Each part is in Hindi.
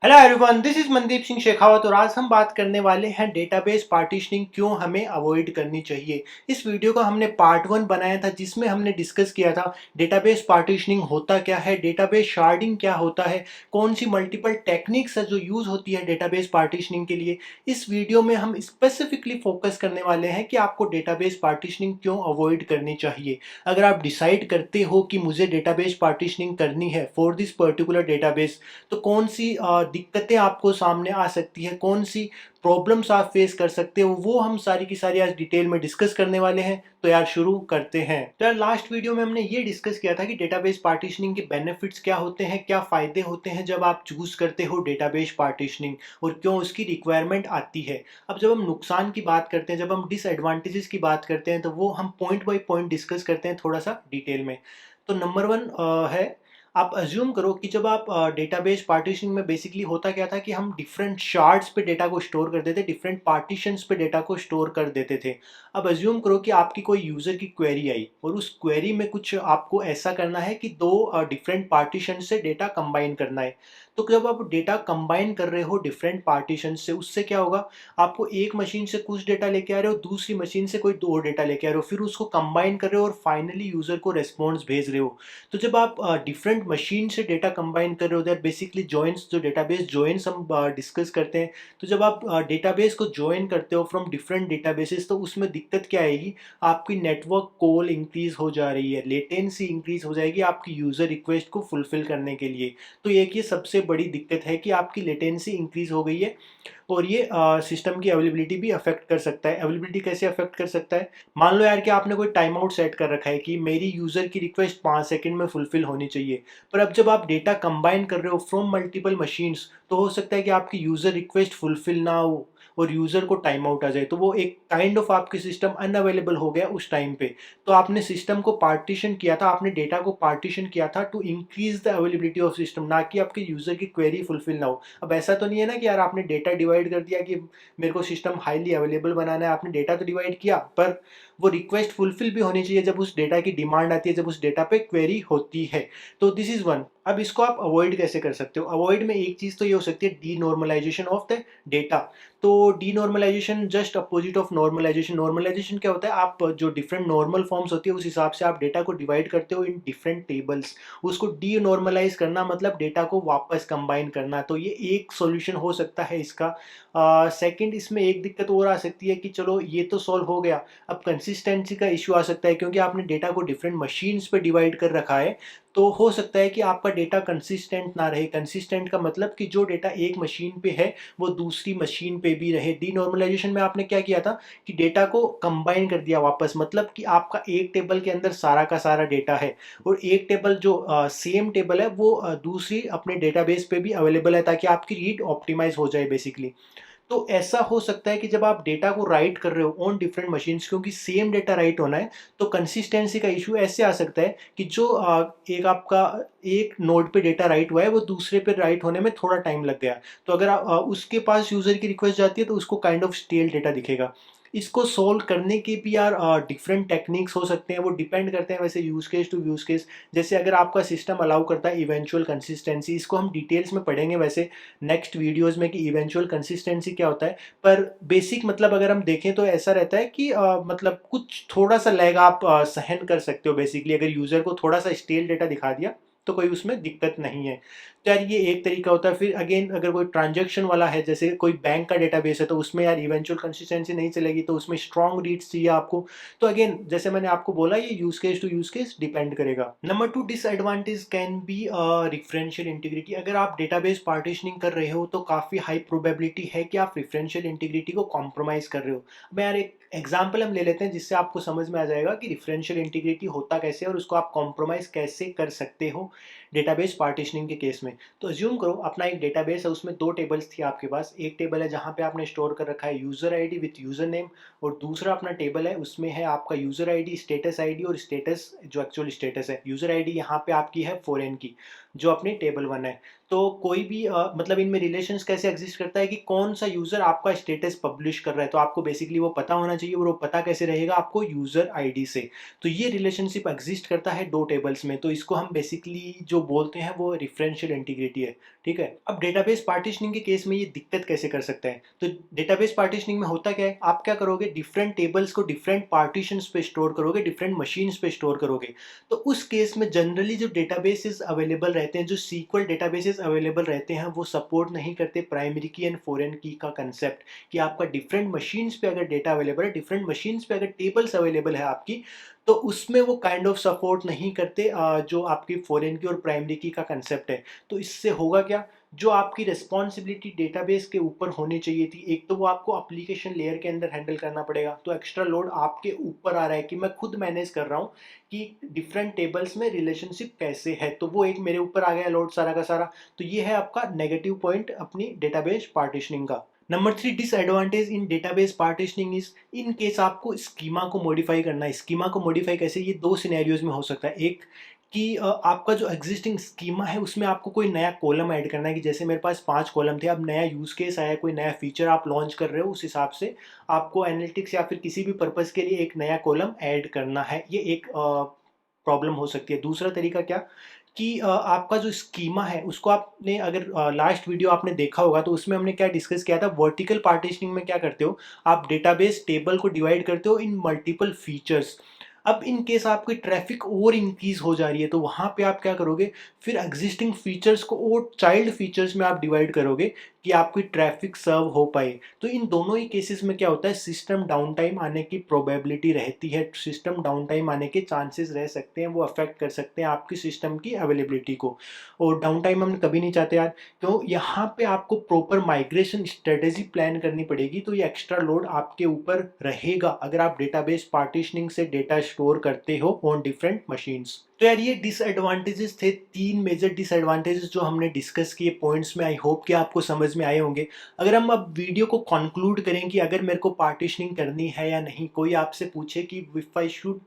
Hello everyone, this is Mandeep Singh Shekhawat और आज हम बात करने वाले हैं डेटाबेस पार्टीशनिंग क्यों हमें अवॉइड करनी चाहिए। इस वीडियो का हमने पार्ट 1 बनाया था जिसमें हमने डिस्कस किया था डेटाबेस पार्टीशनिंग होता क्या है, डेटाबेस शार्डिंग क्या होता है, कौन सी मल्टीपल टेक्निक्स है जो यूज होती है डेटाबेस पार्टीशनिंग के लिए। इस वीडियो में हम स्पेसिफिकली फोकस करने वाले हैं कि आपको डेटाबेस पार्टीशनिंग क्यों अवॉइड करनी चाहिए। अगर आप डिसाइड करते हो कि मुझे डेटाबेस पार्टीशनिंग करनी है फॉर दिस पर्टिकुलर डेटाबेस, तो कौन सी दिक्कतें आपको सामने आ सकती है, कौन सी प्रॉब्लम्स आप फेस कर सकते हो, वो हम सारी की सारी आज डिटेल में डिस्कस करने वाले हैं। तो यार शुरू करते हैं। तो यार लास्ट वीडियो में हमने ये डिस्कस किया था कि डेटाबेस पार्टीशनिंग के बेनिफिट्स क्या होते हैं, क्या फायदे होते हैं जब आप चूज करते हो डेटाबेस पार्टीशनिंग और क्यों उसकी रिक्वायरमेंट आती है। अब जब हम नुकसान की बात करते हैं, जब हम डिसएडवांटेजेस की बात करते हैं, तो वो हम पॉइंट बाय पॉइंट डिस्कस करते हैं थोड़ा सा डिटेल में। तो नंबर वन है, आप अज्यूम करो कि जब आप डेटाबेस पार्टीशनिंग में बेसिकली होता क्या था कि हम डिफरेंट शार्ड्स पे डेटा को स्टोर कर देते, डिफरेंट पार्टीशंस पे डेटा को स्टोर कर देते थे। अब अज्यूम करो कि आपकी कोई यूज़र की क्वेरी आई और उस क्वेरी में कुछ आपको ऐसा करना है कि दो डिफरेंट पार्टीशन से डेटा कंबाइन करना है। तो जब आप डेटा कंबाइन कर रहे हो डिफरेंट पार्टीशन से, उससे क्या होगा, आपको एक मशीन से कुछ डेटा लेके आ रहे हो, दूसरी मशीन से कोई दो डेटा लेके आ रहे हो, फिर उसको कंबाइन कर रहे हो और फाइनली यूज़र को रेस्पॉन्स भेज रहे हो। तो जब आप डिफरेंट मशीन से डेटा कंबाइन कर रहे हो, दैट बेसिकली जॉइंट्स, जो डेटाबेस जॉइंट्स हम डिस्कस करते हैं। तो जब आप डेटाबेस को जॉइन करते हो फ्रॉम डिफरेंट डेटाबेसेस, तो उसमें दिक्कत क्या आएगी, आपकी नेटवर्क कॉल इंक्रीज हो जा रही है, लेटेंसी इंक्रीज हो जाएगी आपकी यूज़र रिक्वेस्ट को फुलफिल करने के लिए। तो एक ये सबसे बड़ी दिक्कत है कि आपकी लेटेंसी इंक्रीज हो गई है और ये सिस्टम की अवेलेबिलिटी भी अफेक्ट कर सकता है। अवेलेबिलिटी कैसे अफेक्ट कर सकता है, मान लो यार कि आपने कोई टाइम आउट सेट कर रखा है कि मेरी यूज़र की रिक्वेस्ट 5 सेकंड में फुलफिल होनी चाहिए। पर अब जब आप डेटा कंबाइन कर रहे हो फ्रॉम मल्टीपल मशीन्स, तो हो सकता है कि आपकी यूज़र रिक्वेस्ट फुलफिल ना हो और यूज़र को टाइम आउट आ जाए, तो वो एक काइंड ऑफ आपकी सिस्टम अनअवेलेबल हो गया उस टाइम पे। तो आपने सिस्टम को पार्टीशन किया था, आपने डेटा को पार्टीशन किया था to increase the availability of system, ना कि आपके यूज़र की क्वेरी फुलफिल ना हो। अब ऐसा तो नहीं है ना कि यार आपने डेटा डिवाइड कर दिया कि मेरे को सिस्टम हाईली अवेलेबल बनाना है, आपने डेटा तो डिवाइड किया, पर वो रिक्वेस्ट फुलफिल भी होनी चाहिए जब उस डेटा की डिमांड आती है, जब उस डेटा पे क्वेरी होती है। तो दिस इज वन। अब इसको आप अवॉइड कैसे कर सकते हो, अवॉइड में एक चीज तो ये हो सकती है, denormalization of the data. तो denormalization just opposite of normalization. Normalization क्या होता है, आप जो डिफरेंट नॉर्मल फॉर्म्स होती है उस हिसाब से आप डेटा को डिवाइड करते हो इन डिफरेंट टेबल्स। उसको डी नॉर्मलाइज करना मतलब डेटा को वापस कंबाइन करना। तो ये एक सॉल्यूशन हो सकता है इसका। सेकंड, इसमें एक दिक्कत और आ सकती है कि चलो ये तो सॉल्व हो गया, अब कंसिस्टेंसी का इश्यू आ सकता है, क्योंकि आपने डेटा को डिफरेंट मशीन्स पे डिवाइड कर रखा है। तो हो सकता है कि आपका डेटा कंसिस्टेंट ना रहे। कंसिस्टेंट का मतलब कि जो डेटा एक मशीन पे है वो दूसरी मशीन पे भी रहे। डीनॉर्मलाइजेशन में आपने क्या किया था कि डेटा को कंबाइन कर दिया वापस, मतलब कि आपका एक टेबल के अंदर सारा का सारा डेटा है और एक टेबल जो सेम टेबल है वो दूसरी अपने डेटाबेस पे भी अवेलेबल है, ताकि आपकी रीड ऑप्टिमाइज हो जाए बेसिकली। तो ऐसा हो सकता है कि जब आप डेटा को राइट कर रहे हो ऑन डिफरेंट मशीन्स, क्योंकि सेम डेटा राइट होना है, तो कंसिस्टेंसी का इशू ऐसे आ सकता है कि जो एक आपका एक नोड पे डेटा राइट हुआ है वो दूसरे पे राइट होने में थोड़ा टाइम लग गया। तो अगर उसके पास यूजर की रिक्वेस्ट जाती है तो उसको काइंड ऑफ स्टेल डेटा दिखेगा। इसको सोल्व करने के भी यार डिफरेंट टेक्निक्स हो सकते हैं, वो डिपेंड करते हैं वैसे use case to use case. जैसे अगर आपका सिस्टम अलाउ करता है इवेंचुअल कंसिस्टेंसी, इसको हम डिटेल्स में पढ़ेंगे वैसे नेक्स्ट वीडियोस में कि इवेंचुअल कंसिस्टेंसी क्या होता है। पर बेसिक मतलब अगर हम देखें तो ऐसा रहता है कि मतलब कुछ थोड़ा सा लैग आप सहन कर सकते हो बेसिकली, अगर यूजर को थोड़ा सा स्टेल डेटा दिखा दिया तो कोई उसमें दिक्कत नहीं है। तो यार ये एक तरीका होता है। फिर अगेन अगर कोई ट्रांजैक्शन वाला है, जैसे कोई बैंक का डेटाबेस है, तो उसमें यार इवेंचुअल कंसिस्टेंसी नहीं चलेगी, तो उसमें स्ट्रॉन्ग रीड्स चाहिए आपको। तो अगेन जैसे मैंने आपको बोला, ये use case to use case depend करेगा। Number two, disadvantage can be referential integrity. अगर आप डेटाबेस पार्टीशनिंग कर रहे हो तो काफ़ी हाई प्रोबेबिलिटी है कि आप रिफरेंशियल इंटीग्रिटी को कॉम्प्रोमाइज़ कर रहे हो। अब यार एक एग्जाम्पल हम ले लेते हैं जिससे आपको समझ में आ जाएगा कि रिफरेंशियल इंटीग्रिटी होता कैसे है और उसको आप कॉम्प्रोमाइज़ कैसे कर सकते हो डेटाबेस पार्टीशनिंग के केस में। तो अज्यूम करो अपना एक डेटाबेस है, उसमें दो टेबल्स थी आपके पास। एक टेबल है जहाँ पे आपने स्टोर कर रखा है user ID with user name, और दूसरा अपना टेबल है उसमें है आपका यूज़र आईडी, स्टेटस आईडी और स्टेटस जो एक्चुअल स्टेटस है। यूज़र आईडी यहाँ पे आपकी है फॉरेन की जो अपनी टेबल वन है। तो कोई भी मतलब इनमें रिलेशंस कैसे एग्जिस्ट करता है कि कौन सा यूज़र आपका स्टेटस पब्लिश कर रहा है, तो आपको बेसिकली वो पता होना चाहिए, और वो पता कैसे रहेगा आपको यूज़र आईडी से। तो ये रिलेशनशिप एग्जिस्ट करता है दो टेबल्स में, तो इसको हम बेसिकली जो बोलते हैं वो रिफरेंशियल इंटीग्रिटी है। ठीक है। अब डेटाबेस पार्टीशनिंग के केस में ये दिक्कत कैसे कर सकते हैं? तो डेटाबेस पार्टीशनिंग में होता क्या है, आप क्या करोगे, डिफरेंट टेबल्स को डिफरेंट पार्टीशंस पे स्टोर करोगे, डिफरेंट मशीन्स पे स्टोर करोगे। तो उस केस में जनरली जो डेटाबेसेस अवेलेबल रहते हैं, जो सीक्वल डेटाबेसेस अवेलेबल रहते हैं, वो सपोर्ट नहीं करते प्राइमरी की एंड फॉरेन की का कंसेप्ट, कि आपका डिफरेंट मशीन्स पे अगर डेटा अवेलेबल है, डिफरेंट मशीन्स पे अगर टेबल्स अवेलेबल है आपकी, तो उसमें वो काइंड ऑफ सपोर्ट नहीं करते जो आपकी फॉरेन की और प्राइमरी की का कंसेप्ट है। तो इससे होगा क्या, जो आपकी रिस्पॉन्सिबिलिटी डेटाबेस के ऊपर होनी चाहिए थी, एक तो वो आपको एप्लीकेशन लेयर के अंदर हैंडल करना पड़ेगा, तो एक्स्ट्रा लोड आपके ऊपर आ रहा है कि मैं खुद मैनेज कर रहा हूँ कि डिफरेंट टेबल्स में रिलेशनशिप कैसे है, तो वो एक मेरे ऊपर आ गया लोड सारा का सारा। तो ये है आपका नेगेटिव पॉइंट अपनी डेटाबेस पार्टीशनिंग का। Number 3 disadvantage in database partitioning is, in case आपको स्कीमा को मॉडिफाई करना है। स्कीमा को मॉडिफाई कैसे, ये दो सिनेरियोज में हो सकता है। एक कि आपका जो एग्जिस्टिंग स्कीमा है उसमें आपको कोई नया कॉलम ऐड करना है, कि जैसे मेरे पास 5 कॉलम थे, अब नया यूज़ केस आया, कोई नया फीचर आप लॉन्च कर रहे हो, उस हिसाब से आपको एनालिटिक्स या फिर किसी भी पर्पज़ के लिए एक नया कॉलम ऐड करना है। ये एक प्रॉब्लम हो सकती है। दूसरा तरीका क्या, कि आपका जो स्कीमा है उसको आपने अगर लास्ट वीडियो आपने देखा होगा तो उसमें हमने क्या डिस्कस किया था, वर्टिकल पार्टीशनिंग में क्या करते हो, आप डेटाबेस टेबल को डिवाइड करते हो इन मल्टीपल फीचर्स। अब इन केस आपकी ट्रैफिक और इंक्रीज हो जा रही है, तो वहाँ पे आप क्या करोगे, फिर एग्जिस्टिंग फीचर्स को और चाइल्ड फीचर्स में आप डिवाइड करोगे कि आपकी ट्रैफिक सर्व हो पाए। तो इन दोनों ही केसेस में क्या होता है, सिस्टम डाउन टाइम आने की प्रोबेबिलिटी रहती है, सिस्टम डाउन टाइम आने के चांसेस रह सकते हैं, वो अफेक्ट कर सकते हैं आपकी सिस्टम की अवेलेबिलिटी को, और डाउन टाइम हम कभी नहीं चाहते यार। तो यहाँ पे आपको प्रॉपर माइग्रेशन स्ट्रेटेजी प्लान करनी पड़ेगी, तो ये एक्स्ट्रा लोड आपके ऊपर रहेगा अगर आप डेटाबेस पार्टीशनिंग से डेटा स्टोर करते हो ऑन डिफरेंट मशीन्स। तो यार ये डिसएडवांटेजेस थे, 3 मेजर डिसएडवांटेजेस जो हमने डिस्कस किए पॉइंट्स में। आई होप कि आपको समझ में आए होंगे। अगर हम अब वीडियो को कंक्लूड करें कि अगर मेरे को पार्टीशनिंग करनी है या नहीं, कोई आपसे पूछे कि if I should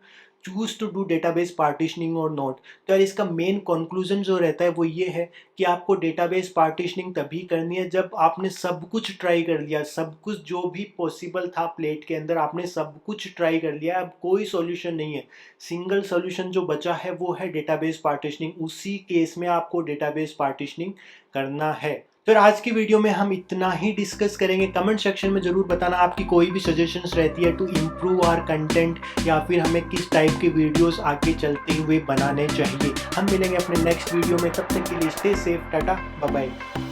choose to do database partitioning और नॉट, तो यार इसका मेन कंक्लूजन जो रहता है वो ये है कि आपको डेटाबेस पार्टीशनिंग तभी करनी है जब आपने सब कुछ ट्राई कर लिया, सब कुछ जो भी पॉसिबल था प्लेट के अंदर आपने सब कुछ ट्राई कर लिया, अब कोई सॉल्यूशन नहीं है। सिंगल सॉल्यूशन जो बचा है वो है डेटाबेस पार्टीशनिंग, उसी केस में आपको डेटाबेस पार्टीशनिंग करना है। फिर आज की वीडियो में हम इतना ही डिस्कस करेंगे। कमेंट सेक्शन में ज़रूर बताना आपकी कोई भी सजेशंस रहती है टू इम्प्रूव आवर कंटेंट, या फिर हमें किस टाइप के वीडियोस आगे चलते हुए बनाने चाहिए। हम मिलेंगे अपने नेक्स्ट वीडियो में, तब तक के लिए stay safe, tata bye bye.